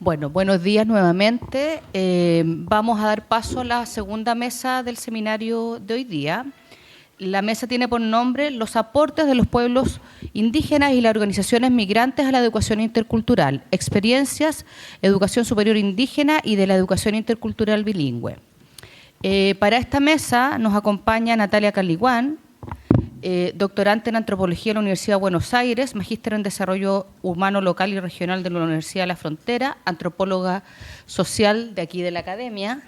Bueno, buenos días nuevamente. Vamos a dar paso a la segunda mesa del seminario de hoy día. La mesa tiene por nombre Los aportes de los pueblos indígenas y las organizaciones migrantes a la educación intercultural, experiencias, educación superior indígena y de la educación intercultural bilingüe. Para esta mesa nos acompaña Natalia Caliguán, doctorante en Antropología de la Universidad de Buenos Aires, magíster en Desarrollo Humano Local y Regional de la Universidad de la Frontera, antropóloga social de aquí de la Academia,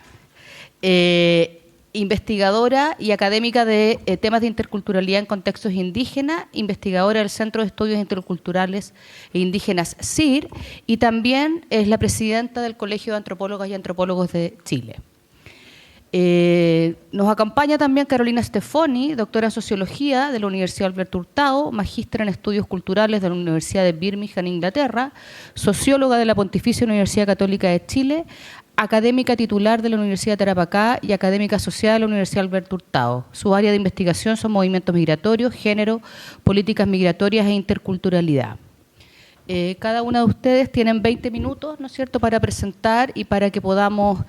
investigadora y académica de temas de interculturalidad en contextos indígenas, investigadora del Centro de Estudios Interculturales e Indígenas CIR, y también es la presidenta del Colegio de Antropólogas y Antropólogos de Chile. Nos acompaña también Carolina Stefoni, doctora en Sociología de la Universidad Alberto Hurtado, magíster en Estudios Culturales de la Universidad de Birmingham, Inglaterra, socióloga de la Pontificia Universidad Católica de Chile, académica titular de la Universidad de Tarapacá y académica asociada de la Universidad Alberto Hurtado. Su área de investigación son movimientos migratorios, género, políticas migratorias e interculturalidad. Cada una de ustedes tienen 20 minutos, ¿no es cierto?, para presentar y para que podamos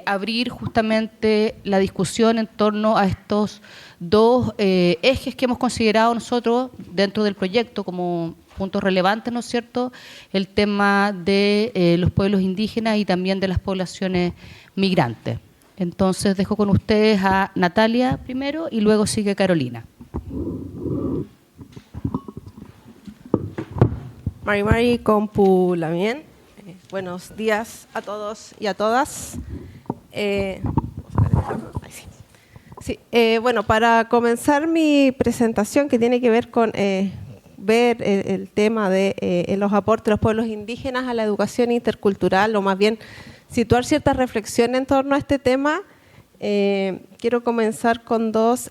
abrir justamente la discusión en torno a estos dos ejes que hemos considerado nosotros dentro del proyecto como puntos relevantes, ¿no es cierto?, el tema de los pueblos indígenas y también de las poblaciones migrantes. Entonces dejo con ustedes a Natalia primero y luego sigue Carolina. Mari Compu Lamien. Buenos días a todos y a todas. Bueno, para comenzar mi presentación, que tiene que ver con ver el tema de los aportes de los pueblos indígenas a la educación intercultural, o más bien situar ciertas reflexiones en torno a este tema, quiero comenzar con dos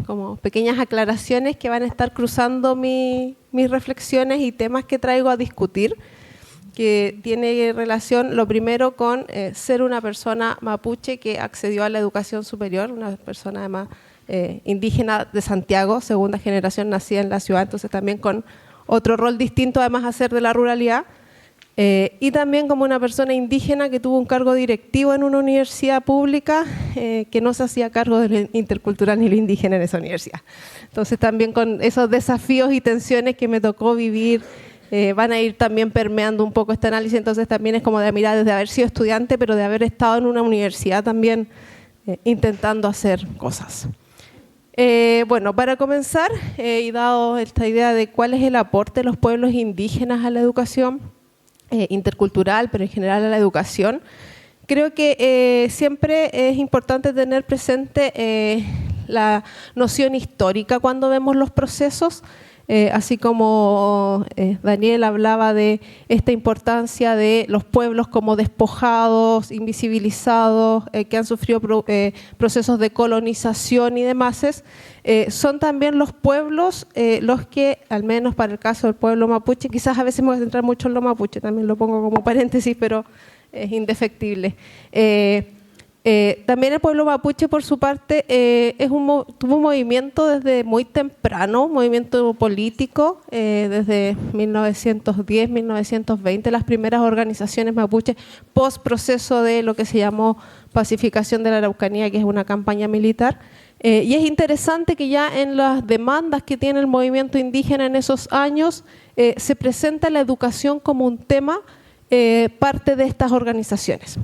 como pequeñas aclaraciones que van a estar cruzando mis reflexiones y temas que traigo a discutir, que tiene relación, lo primero, con ser una persona mapuche que accedió a la educación superior, una persona además indígena de Santiago, segunda generación nacida en la ciudad, entonces también con otro rol distinto, además a ser de la ruralidad, y también como una persona indígena que tuvo un cargo directivo en una universidad pública que no se hacía cargo de lo intercultural ni lo indígena en esa universidad. Entonces también con esos desafíos y tensiones que me tocó vivir, van a ir también permeando un poco este análisis. Entonces también es como de mirar desde haber sido estudiante, pero de haber estado en una universidad también intentando hacer cosas. Bueno, para comenzar, y dado esta idea de cuál es el aporte de los pueblos indígenas a la educación intercultural, pero en general a la educación, creo que siempre es importante tener presente la noción histórica cuando vemos los procesos. Así como Daniel hablaba de esta importancia de los pueblos como despojados, invisibilizados, que han sufrido procesos de colonización y demás, son también los pueblos los que, al menos para el caso del pueblo mapuche, quizás a veces me voy a centrar mucho en lo mapuche, también lo pongo como paréntesis, pero es indefectible. También el pueblo mapuche, por su parte, tuvo un movimiento desde muy temprano, movimiento político, desde 1910, 1920, las primeras organizaciones mapuches, post proceso de lo que se llamó pacificación de la Araucanía, que es una campaña militar. Y es interesante que ya en las demandas que tiene el movimiento indígena en esos años, se presenta la educación como un tema, parte de estas organizaciones.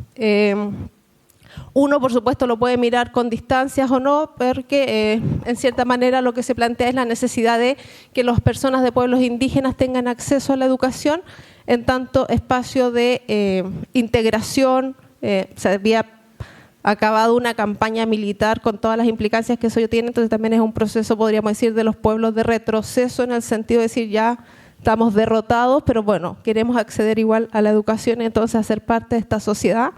Uno, por supuesto, lo puede mirar con distancias o no, porque en cierta manera lo que se plantea es la necesidad de que las personas de pueblos indígenas tengan acceso a la educación en tanto espacio de integración. Se había acabado una campaña militar con todas las implicancias que eso tiene, entonces también es un proceso, podríamos decir, de los pueblos de retroceso, en el sentido de decir ya estamos derrotados, pero bueno, queremos acceder igual a la educación y entonces a ser parte de esta sociedad.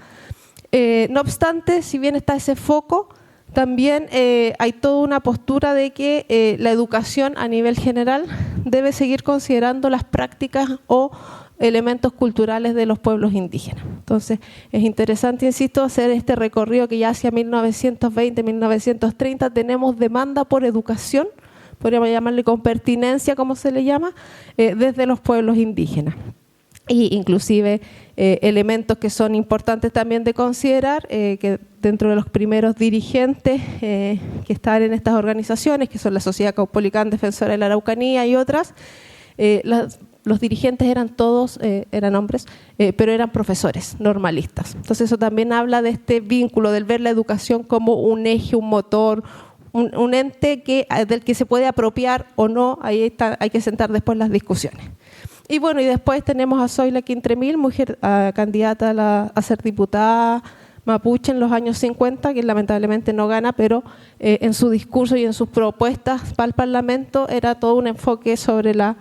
No obstante, si bien está ese foco, también hay toda una postura de que la educación a nivel general debe seguir considerando las prácticas o elementos culturales de los pueblos indígenas. Entonces, es interesante, insisto, hacer este recorrido que ya hacia 1920, 1930 tenemos demanda por educación, podríamos llamarle con pertinencia, como se le llama, desde los pueblos indígenas. y inclusive elementos que son importantes también de considerar, que dentro de los primeros dirigentes que están en estas organizaciones, que son la Sociedad Caupolicán Defensora de la Araucanía y otras, los dirigentes eran todos, eran hombres, pero eran profesores normalistas. Entonces eso también habla de este vínculo, del ver la educación como un eje, un motor, un ente del que se puede apropiar o no. Ahí hay que sentar después las discusiones. Y bueno, y después tenemos a Zoila Quintremil, mujer candidata a ser diputada mapuche en los años 50, que lamentablemente no gana, pero en su discurso y en sus propuestas para el Parlamento era todo un enfoque sobre la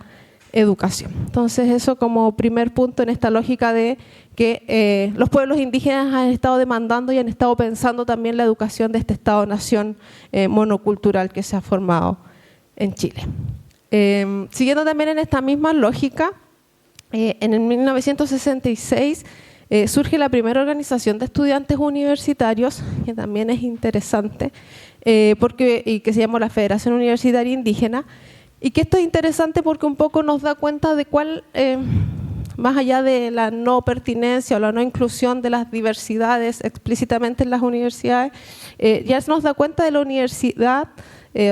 educación. Entonces eso como primer punto en esta lógica de que los pueblos indígenas han estado demandando y han estado pensando también la educación de este Estado-nación monocultural que se ha formado en Chile. Siguiendo también en esta misma lógica, en el 1966 surge la primera organización de estudiantes universitarios, que también es interesante, y que se llama la Federación Universitaria Indígena, y que esto es interesante porque un poco nos da cuenta de cuál, más allá de la no pertinencia o la no inclusión de las diversidades explícitamente en las universidades, ya nos da cuenta de la universidad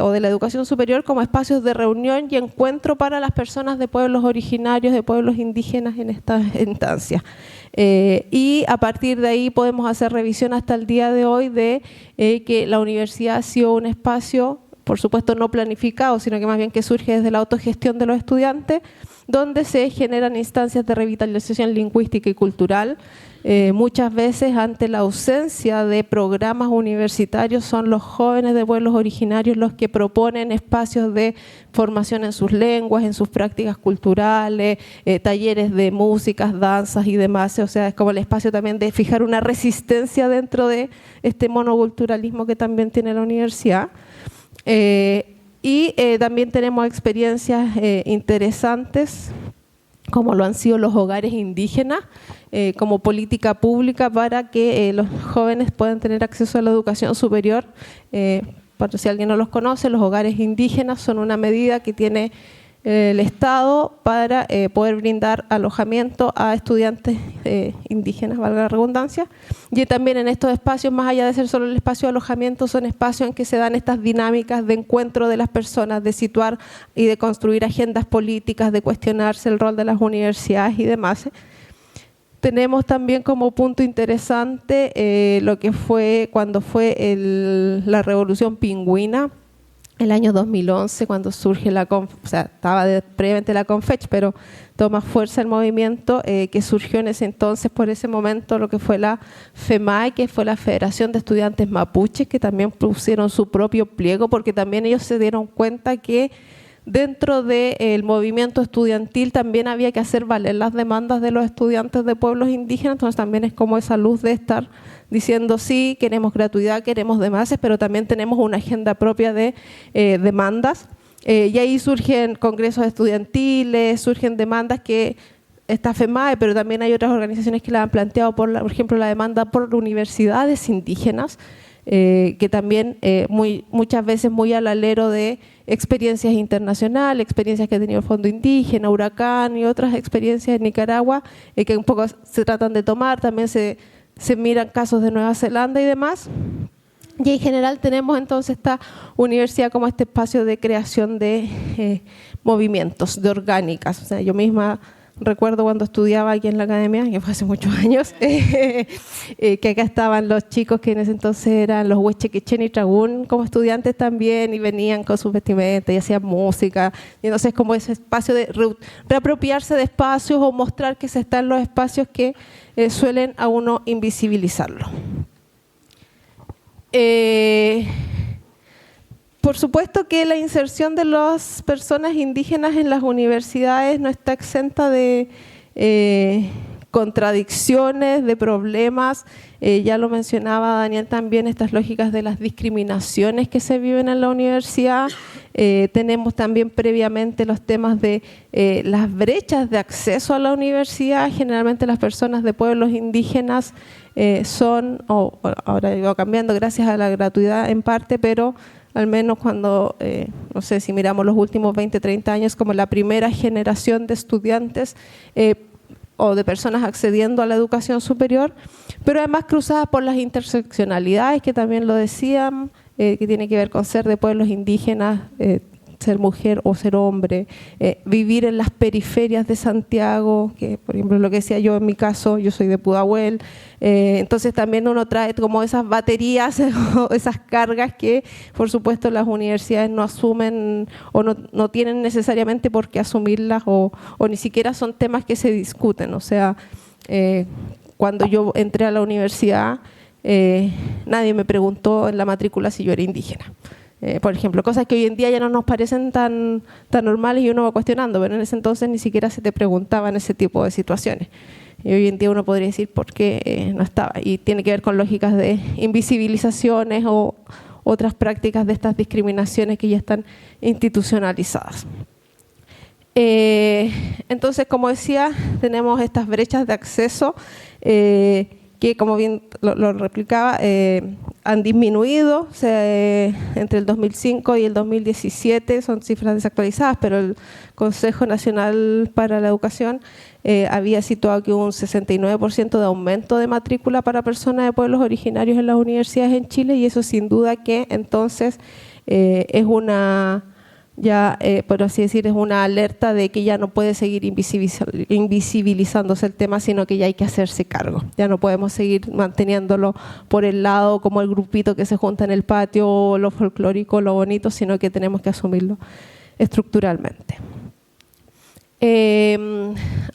o de la educación superior como espacios de reunión y encuentro para las personas de pueblos originarios, de pueblos indígenas en estas instancias. Y a partir de ahí podemos hacer revisión hasta el día de hoy de que la universidad ha sido un espacio, por supuesto no planificado, sino que más bien que surge desde la autogestión de los estudiantes, donde se generan instancias de revitalización lingüística y cultural. Muchas veces ante la ausencia de programas universitarios son los jóvenes de pueblos originarios los que proponen espacios de formación en sus lenguas, en sus prácticas culturales, talleres de músicas, danzas y demás. O sea, es como el espacio también de fijar una resistencia dentro de este monoculturalismo que también tiene la universidad. También tenemos experiencias interesantes, como lo han sido los hogares indígenas, como política pública para que los jóvenes puedan tener acceso a la educación superior. Para si alguien no los conoce, los hogares indígenas son una medida que tiene el Estado para poder brindar alojamiento a estudiantes indígenas, valga la redundancia, y también en estos espacios, más allá de ser solo el espacio de alojamiento, son espacios en que se dan estas dinámicas de encuentro de las personas, de situar y de construir agendas políticas, de cuestionarse el rol de las universidades y demás. Tenemos también como punto interesante lo que fue cuando fue la Revolución Pingüina, el año 2011, cuando surge estaba previamente la Confech, pero toma fuerza el movimiento que surgió en ese entonces, por ese momento, lo que fue la FEMAE, que fue la Federación de Estudiantes Mapuches, que también pusieron su propio pliego, porque también ellos se dieron cuenta que dentro del movimiento estudiantil también había que hacer valer las demandas de los estudiantes de pueblos indígenas. Entonces también es como esa luz de estar diciendo sí, queremos gratuidad, queremos demás, pero también tenemos una agenda propia de demandas. Y ahí surgen congresos estudiantiles, surgen demandas que está FEMAE, pero también hay otras organizaciones que la han planteado, por ejemplo, la demanda por universidades indígenas, que también muchas veces muy al alero de experiencias internacionales, experiencias que ha tenido el Fondo Indígena, Huracán y otras experiencias en Nicaragua, que un poco se tratan de tomar, también se miran casos de Nueva Zelanda y demás. Y en general tenemos entonces esta universidad como este espacio de creación de movimientos, de orgánicas. O sea, yo misma recuerdo cuando estudiaba aquí en la academia, que fue hace muchos años, que acá estaban los chicos que en ese entonces eran los Huechequechen y Tragún como estudiantes también, y venían con sus vestimentas y hacían música. Y entonces como ese espacio de reapropiarse de espacios o mostrar que se está en los espacios que suelen a uno invisibilizarlo. Por supuesto que la inserción de las personas indígenas en las universidades no está exenta de contradicciones, de problemas. Ya lo mencionaba Daniel también, estas lógicas de las discriminaciones que se viven en la universidad. Tenemos también previamente los temas de las brechas de acceso a la universidad. Generalmente las personas de pueblos indígenas ahora iba cambiando gracias a la gratuidad en parte, pero al menos cuando, no sé, si miramos los últimos 20, 30 años, como la primera generación de estudiantes o de personas accediendo a la educación superior, pero además cruzadas por las interseccionalidades, que también lo decían, que tiene que ver con ser de pueblos indígenas, ser mujer o ser hombre, vivir en las periferias de Santiago, que por ejemplo lo que decía yo en mi caso, yo soy de Pudahuel, entonces también uno trae como esas baterías o esas cargas que por supuesto las universidades no asumen o no tienen necesariamente por qué asumirlas o ni siquiera son temas que se discuten. O sea, cuando yo entré a la universidad nadie me preguntó en la matrícula si yo era indígena. Por ejemplo, cosas que hoy en día ya no nos parecen tan normales y uno va cuestionando, pero en ese entonces ni siquiera se te preguntaban ese tipo de situaciones. Y hoy en día uno podría decir por qué no estaba. Y tiene que ver con lógicas de invisibilizaciones o otras prácticas de estas discriminaciones que ya están institucionalizadas. Entonces, como decía, tenemos estas brechas de acceso que, como bien lo replicaba, han disminuido entre el 2005 y el 2017, son cifras desactualizadas, pero el Consejo Nacional para la Educación había situado que hubo un 69% de aumento de matrícula para personas de pueblos originarios en las universidades en Chile, y eso sin duda que entonces es una... ya, por así decir, es una alerta de que ya no puede seguir invisibilizándose el tema, sino que ya hay que hacerse cargo. Ya no podemos seguir manteniéndolo por el lado como el grupito que se junta en el patio, lo folclórico, lo bonito, sino que tenemos que asumirlo estructuralmente.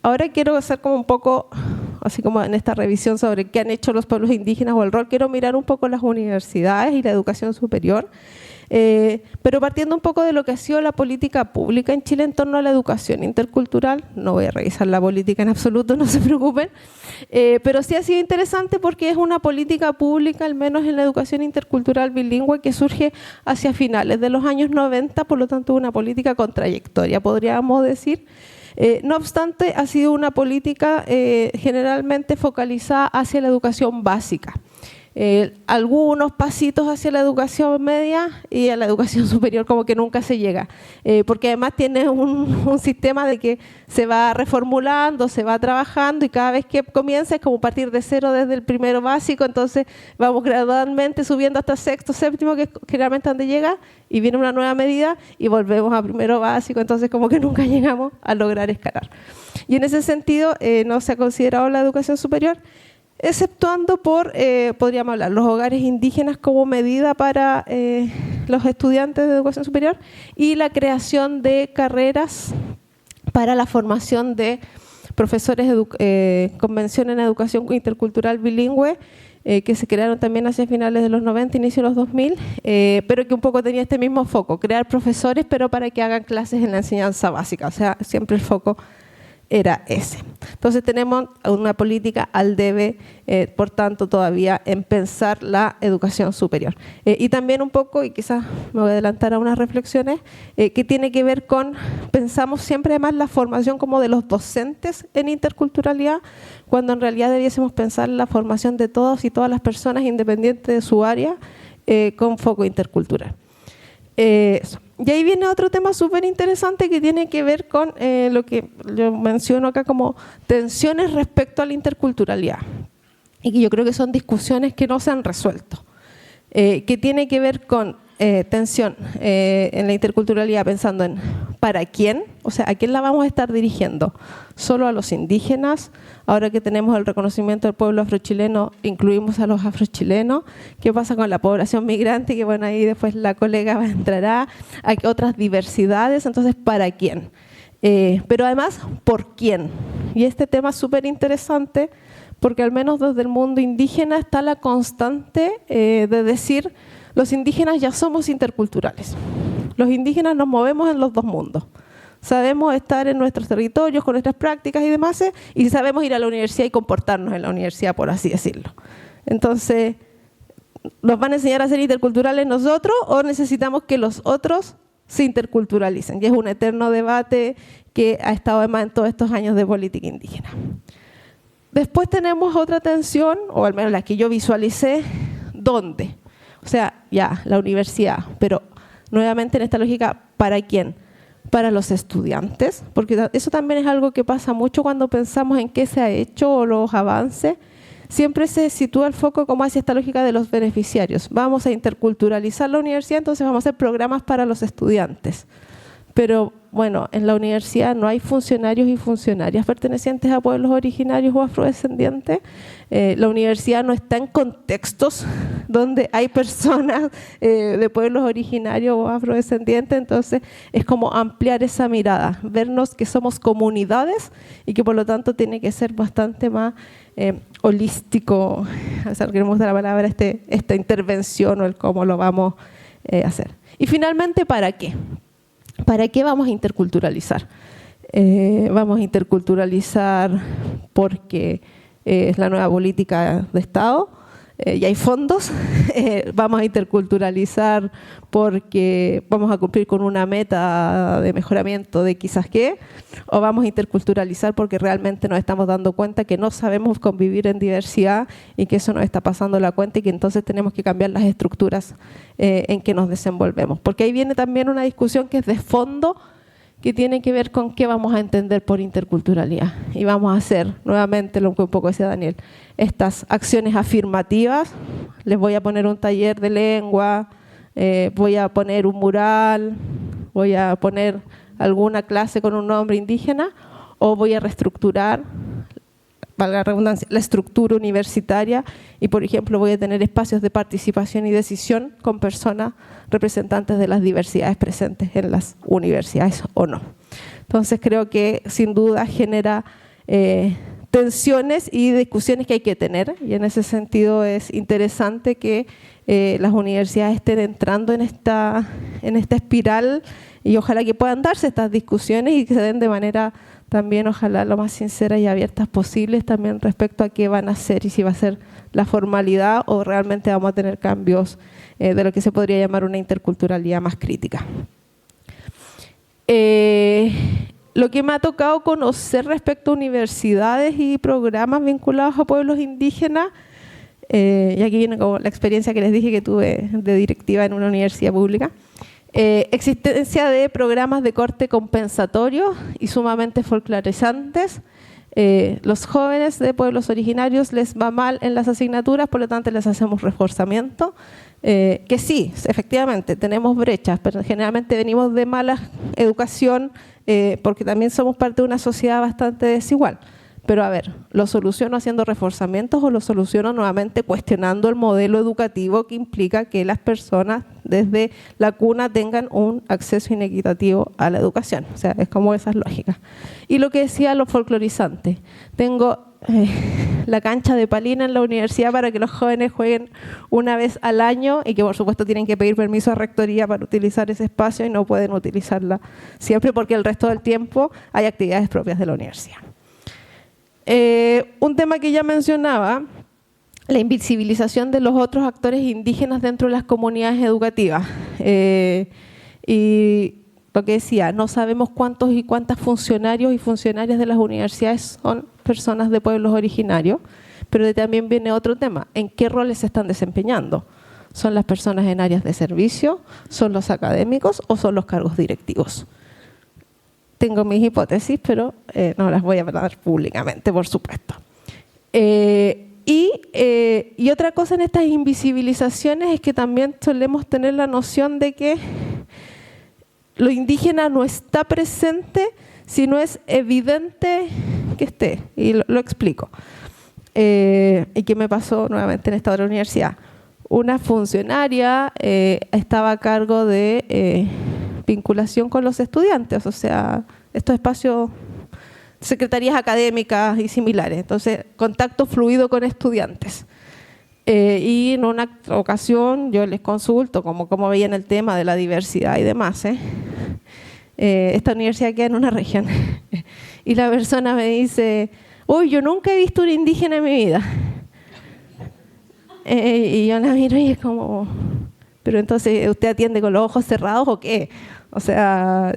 Ahora quiero hacer como un poco, así como en esta revisión sobre qué han hecho los pueblos indígenas o el rol, quiero mirar un poco las universidades y la educación superior. Pero partiendo un poco de lo que ha sido la política pública en Chile en torno a la educación intercultural, no voy a revisar la política en absoluto, no se preocupen, pero sí ha sido interesante porque es una política pública, al menos en la educación intercultural bilingüe, que surge hacia finales de los años 90, por lo tanto una política con trayectoria, podríamos decir. No obstante, ha sido una política generalmente focalizada hacia la educación básica. Algunos pasitos hacia la educación media y a la educación superior como que nunca se llega, porque además tiene un sistema de que se va reformulando, se va trabajando y cada vez que comienza es como partir de cero desde el primero básico, entonces vamos gradualmente subiendo hasta sexto, séptimo, que es generalmente donde llega, y viene una nueva medida y volvemos a primero básico, entonces como que nunca llegamos a lograr escalar. Y en ese sentido no se ha considerado la educación superior, exceptuando por, podríamos hablar, los hogares indígenas como medida para los estudiantes de educación superior y la creación de carreras para la formación de profesores con mención en educación intercultural bilingüe, que se crearon también hacia finales de los 90, inicio de los 2000, pero que un poco tenía este mismo foco, crear profesores pero para que hagan clases en la enseñanza básica, o sea, siempre el foco era ese. Entonces tenemos una política al debe, por tanto, todavía en pensar la educación superior. Y también un poco, y quizás me voy a adelantar a unas reflexiones, que tiene que ver con, pensamos siempre además la formación como de los docentes en interculturalidad, cuando en realidad debiésemos pensar la formación de todos y todas las personas independientes de su área, con foco intercultural. Y ahí viene otro tema súper interesante que tiene que ver con lo que yo menciono acá como tensiones respecto a la interculturalidad, y que yo creo que son discusiones que no se han resuelto, que tiene que ver con tensión en la interculturalidad pensando en ¿para quién? O sea, ¿a quién la vamos a estar dirigiendo? ¿Solo a los indígenas? Ahora que tenemos el reconocimiento del pueblo afrochileno, incluimos a los afrochilenos. ¿Qué pasa con la población migrante? Que bueno, ahí después la colega entrará. Hay otras diversidades, entonces ¿para quién? Pero además, ¿por quién? Y este tema es súper interesante porque al menos desde el mundo indígena está la constante de decir los indígenas ya somos interculturales. Los indígenas nos movemos en los dos mundos. Sabemos estar en nuestros territorios con nuestras prácticas y demás, y sabemos ir a la universidad y comportarnos en la universidad, por así decirlo. Entonces, ¿nos van a enseñar a ser interculturales nosotros o necesitamos que los otros se interculturalicen? Y es un eterno debate que ha estado además en todos estos años de política indígena. Después tenemos otra tensión, o al menos la que yo visualicé, ¿dónde? O sea, ya, la universidad, pero nuevamente en esta lógica, ¿para quién? para los estudiantes, porque eso también es algo que pasa mucho cuando pensamos en qué se ha hecho o los avances. Siempre se sitúa el foco como hacia esta lógica de los beneficiarios. Vamos a interculturalizar la universidad, entonces vamos a hacer programas para los estudiantes. Pero bueno, en la universidad no hay funcionarios y funcionarias pertenecientes a pueblos originarios o afrodescendientes. La universidad no está en contextos donde hay personas de pueblos originarios o afrodescendientes, entonces es como ampliar esa mirada, vernos que somos comunidades y que por lo tanto tiene que ser bastante más holístico, o sea, que me gusta la palabra, esta intervención o el cómo lo vamos a hacer. Y finalmente, ¿para qué? ¿Para qué vamos a interculturalizar? Vamos a interculturalizar porque es la nueva política de Estado y hay fondos. Vamos a interculturalizar porque vamos a cumplir con una meta de mejoramiento de quizás qué, o vamos a interculturalizar porque realmente nos estamos dando cuenta que no sabemos convivir en diversidad y que eso nos está pasando la cuenta y que entonces tenemos que cambiar las estructuras en que nos desenvolvemos. Porque ahí viene también una discusión que es de fondo, que tiene que ver con qué vamos a entender por interculturalidad. Y vamos a hacer, nuevamente, lo que un poco decía Daniel, estas acciones afirmativas. Les voy a poner un taller de lengua, voy a poner un mural, voy a poner alguna clase con un nombre indígena, o voy a reestructurar, valga la redundancia, la estructura universitaria y, por ejemplo, voy a tener espacios de participación y decisión con personas representantes de las diversidades presentes en las universidades o no. Entonces creo que sin duda genera tensiones y discusiones que hay que tener, y en ese sentido es interesante que las universidades estén entrando en esta espiral y ojalá que puedan darse estas discusiones y que se den de manera también ojalá lo más sinceras y abiertas posibles también respecto a qué van a hacer y si va a ser la formalidad o realmente vamos a tener cambios de lo que se podría llamar una interculturalidad más crítica. Lo que me ha tocado conocer respecto a universidades y programas vinculados a pueblos indígenas, y aquí viene como la experiencia que les dije que tuve de directiva en una universidad pública, existencia de programas de corte compensatorio y sumamente folclorizantes. Los jóvenes de pueblos originarios les va mal en las asignaturas, por lo tanto les hacemos reforzamiento, que sí, efectivamente tenemos brechas, pero generalmente venimos de mala educación porque también somos parte de una sociedad bastante desigual. Pero a ver, ¿lo soluciono haciendo reforzamientos o lo soluciono nuevamente cuestionando el modelo educativo que implica que las personas desde la cuna tengan un acceso inequitativo a la educación? O sea, es como esas lógicas. Y lo que decía lo folclorizante, tengo la cancha de palina en la universidad para que los jóvenes jueguen una vez al año y que por supuesto tienen que pedir permiso a rectoría para utilizar ese espacio y no pueden utilizarla siempre porque el resto del tiempo hay actividades propias de la universidad. Un tema que ya mencionaba, la invisibilización de los otros actores indígenas dentro de las comunidades educativas. Y lo que decía, no sabemos cuántos y cuántas funcionarios y funcionarias de las universidades son personas de pueblos originarios, pero también viene otro tema, ¿en qué roles se están desempeñando? ¿Son las personas en áreas de servicio? ¿Son los académicos o son los cargos directivos? Tengo mis hipótesis, pero no las voy a hablar públicamente, por supuesto. Y otra cosa en estas invisibilizaciones es que también solemos tener la noción de que lo indígena no está presente si no es evidente que esté. Y lo explico. ¿Y qué me pasó nuevamente en esta otra universidad? Una funcionaria estaba a cargo de vinculación con los estudiantes, o sea, estos espacios, secretarías académicas y similares, entonces contacto fluido con estudiantes. Y en una ocasión yo les consulto cómo veían el tema de la diversidad y demás. Esta universidad queda en una región y la persona me dice, uy, yo nunca he visto un indígena en mi vida. Y yo la miro y es como, pero entonces, ¿usted atiende con los ojos cerrados o qué? O sea,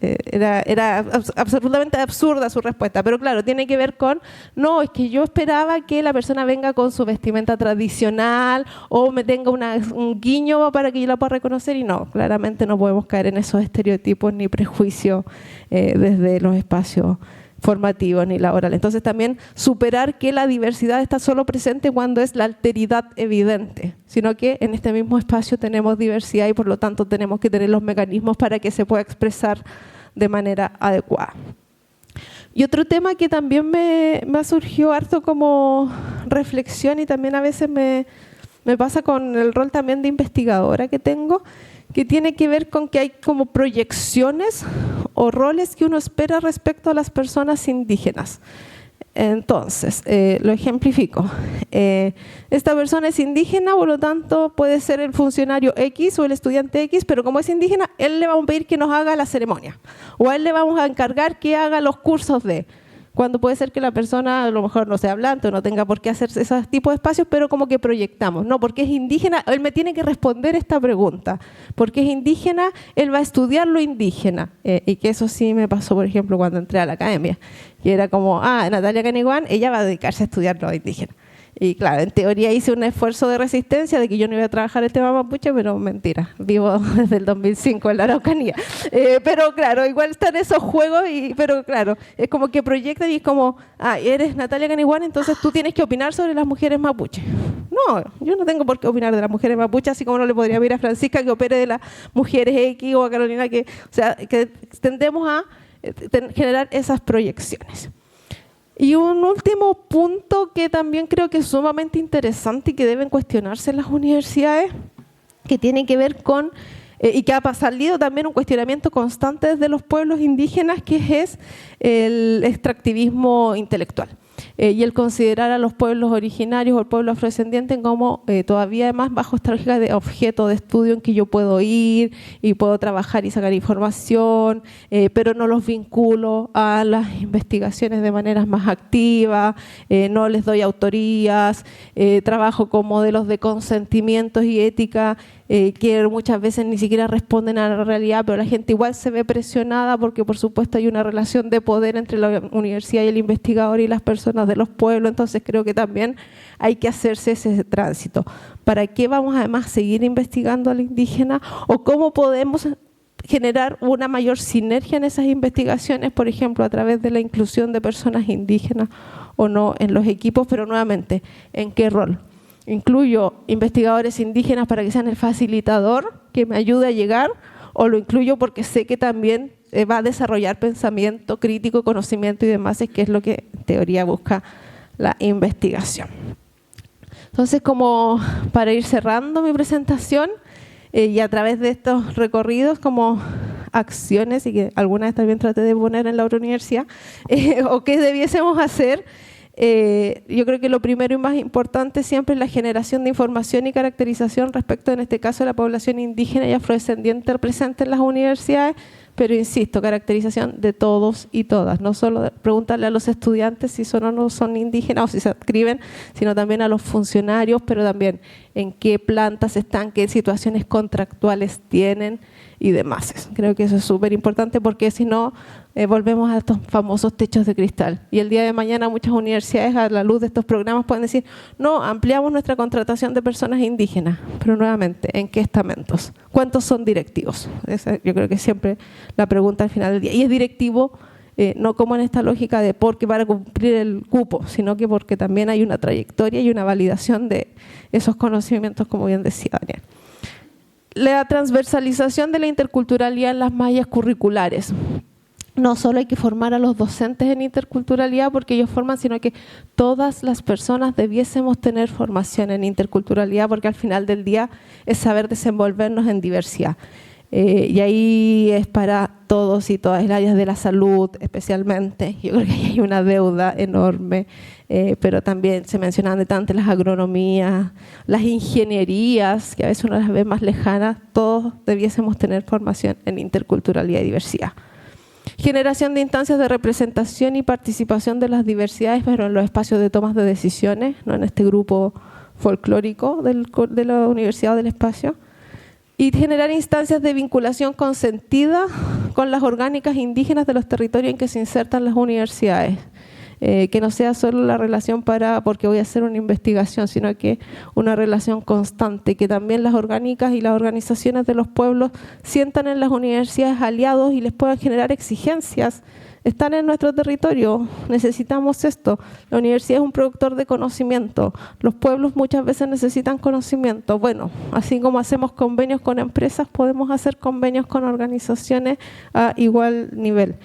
Era absolutamente absurda su respuesta, pero claro, tiene que ver con, no, es que yo esperaba que la persona venga con su vestimenta tradicional o me tenga un guiño para que yo la pueda reconocer, y no, claramente no podemos caer en esos estereotipos ni prejuicios desde los espacios formativos ni laborales. Entonces también superar que la diversidad está solo presente cuando es la alteridad evidente, sino que en este mismo espacio tenemos diversidad y por lo tanto tenemos que tener los mecanismos para que se pueda expresar de manera adecuada. Y otro tema que también me surgió harto como reflexión y también a veces me pasa con el rol también de investigadora que tengo, que tiene que ver con que hay como proyecciones o roles que uno espera respecto a las personas indígenas. Entonces, lo ejemplifico. Esta persona es indígena, por lo tanto puede ser el funcionario X o el estudiante X, pero como es indígena, él le vamos a pedir que nos haga la ceremonia o a él le vamos a encargar que haga los cursos de... Cuando puede ser que la persona a lo mejor no sea hablante o no tenga por qué hacer esos tipos de espacios, pero como que proyectamos, no, porque es indígena, él me tiene que responder esta pregunta, porque es indígena, él va a estudiar lo indígena, y que eso sí me pasó, por ejemplo, cuando entré a la academia, que era como, Natalia Caniguán, ella va a dedicarse a estudiar lo indígena. Y claro, en teoría hice un esfuerzo de resistencia de que yo no iba a trabajar el tema mapuche, pero mentira, vivo desde el 2005 en la Araucanía. Pero claro, igual están esos juegos, pero claro, es como que proyectan y es como, eres Natalia Caniguán, entonces tú tienes que opinar sobre las mujeres mapuche. No, yo no tengo por qué opinar de las mujeres mapuche, así como no le podría pedir a Francisca que opere de las mujeres X o a Carolina, que tendemos a generar esas proyecciones. Y un último punto que también creo que es sumamente interesante y que deben cuestionarse en las universidades, que tiene que ver con, y que ha salido también un cuestionamiento constante desde los pueblos indígenas, que es el extractivismo intelectual. Y el considerar a los pueblos originarios o el pueblo afrodescendiente como todavía más bajo esta lógica de objeto de estudio en que yo puedo ir y puedo trabajar y sacar información, pero no los vinculo a las investigaciones de maneras más activas, no les doy autorías, trabajo con modelos de consentimientos y ética que muchas veces ni siquiera responden a la realidad, pero la gente igual se ve presionada porque por supuesto hay una relación de poder entre la universidad y el investigador y las personas de los pueblos. Entonces creo que también hay que hacerse ese tránsito. ¿Para qué vamos además a seguir investigando al indígena? ¿O cómo podemos generar una mayor sinergia en esas investigaciones, por ejemplo, a través de la inclusión de personas indígenas o no en los equipos? Pero nuevamente, ¿en qué rol? ¿Incluyo investigadores indígenas para que sean el facilitador que me ayude a llegar? ¿O lo incluyo porque sé que también va a desarrollar pensamiento crítico, conocimiento y demás, que es lo que en teoría busca la investigación? Entonces, como para ir cerrando mi presentación, y a través de estos recorridos como acciones, y que algunas también traté de poner en la otra universidad, o qué debiésemos hacer, yo creo que lo primero y más importante siempre es la generación de información y caracterización respecto, en este caso, de la población indígena y afrodescendiente presente en las universidades, pero insisto, caracterización de todos y todas, no solo preguntarle a los estudiantes si son o no son indígenas o si se adscriben, sino también a los funcionarios, pero también en qué plantas están, qué situaciones contractuales tienen y demás. Creo que eso es súper importante porque si no, volvemos a estos famosos techos de cristal. Y el día de mañana muchas universidades, a la luz de estos programas, pueden decir, no, ampliamos nuestra contratación de personas indígenas, pero nuevamente, ¿en qué estamentos? ¿Cuántos son directivos? Esa yo creo que es siempre la pregunta al final del día. Y es directivo no como en esta lógica de porque para cumplir el cupo, sino que porque también hay una trayectoria y una validación de esos conocimientos, como bien decía Daniel. La transversalización de la interculturalidad en las mallas curriculares. No solo hay que formar a los docentes en interculturalidad porque ellos forman, sino que todas las personas debiésemos tener formación en interculturalidad porque al final del día es saber desenvolvernos en diversidad. Y ahí es para todos y todas, el área de la salud especialmente. Yo creo que ahí hay una deuda enorme, pero también se mencionaban de tanto las agronomías, las ingenierías, que a veces uno las ve más lejanas, todos debiésemos tener formación en interculturalidad y diversidad. Generación de instancias de representación y participación de las diversidades, pero en los espacios de tomas de decisiones, no en este grupo folclórico de la universidad o del espacio. Y generar instancias de vinculación consentida con las orgánicas indígenas de los territorios en que se insertan las universidades. Que no sea solo la relación porque voy a hacer una investigación, sino que una relación constante, que también las orgánicas y las organizaciones de los pueblos sientan en las universidades aliados y les puedan generar exigencias. Están en nuestro territorio, necesitamos esto. La universidad es un productor de conocimiento, los pueblos muchas veces necesitan conocimiento. Bueno, así como hacemos convenios con empresas, podemos hacer convenios con organizaciones a igual nivel.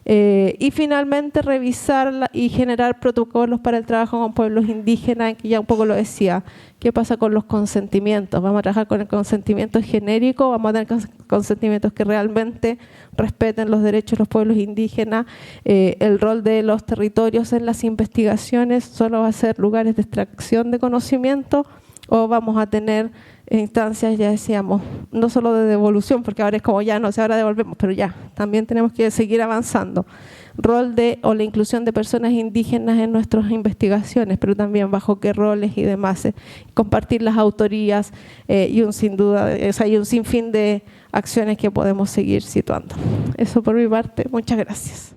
Y finalmente revisar y generar protocolos para el trabajo con pueblos indígenas, que ya un poco lo decía. ¿Qué pasa con los consentimientos? ¿Vamos a trabajar con el consentimiento genérico? ¿Vamos a tener consentimientos que realmente respeten los derechos de los pueblos indígenas? El rol de los territorios en las investigaciones solo va a ser lugares de extracción de conocimiento, o vamos a tener instancias, ya decíamos, no solo de devolución, porque ahora es como ya no sé, ahora devolvemos, pero ya, también tenemos que seguir avanzando. Rol o la inclusión de personas indígenas en nuestras investigaciones, pero también bajo qué roles y demás. Compartir las autorías y un sinfín de acciones que podemos seguir situando. Eso por mi parte, muchas gracias.